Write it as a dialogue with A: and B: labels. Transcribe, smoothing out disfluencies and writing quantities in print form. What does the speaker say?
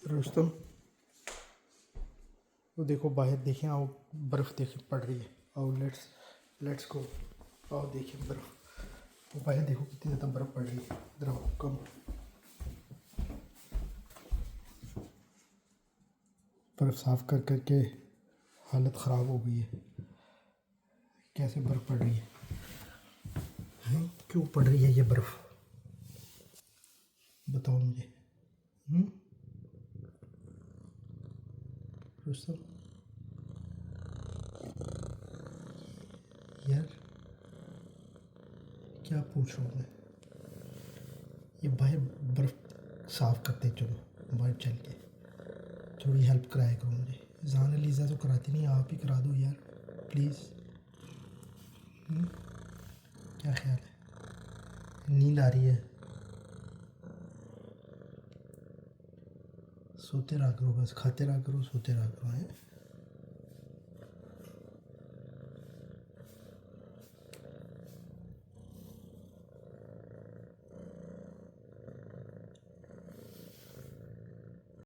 A: रुस्तम, वो देखो बाहर, देखें आओ, बर्फ़ देखें पड़ रही है। आओ लेट्स गो। आओ देखिए बर्फ़, वो बाहर देखो कितनी ज़्यादा बर्फ़ पड़ रही है। इधर आओ, कम। बर्फ़ साफ़ कर करके हालत ख़राब हो गई है। कैसे बर्फ़ पड़ रही है, क्यों पड़ रही है ये बर्फ़, बताओ मुझे। रुस्तम यार, क्या पूछ रहा हूँ मैं। ये बाहर बर्फ़ साफ़ करते, चलो बाहर चल के थोड़ी हेल्प कराया करो मुझे। जान लीज़ा तो कराती नहीं, आप ही करा दो यार प्लीज़। क्या ख्याल है, नींद आ रही है? सोते रहा करो, बस खाते रहा करो, सोते रहा करो। है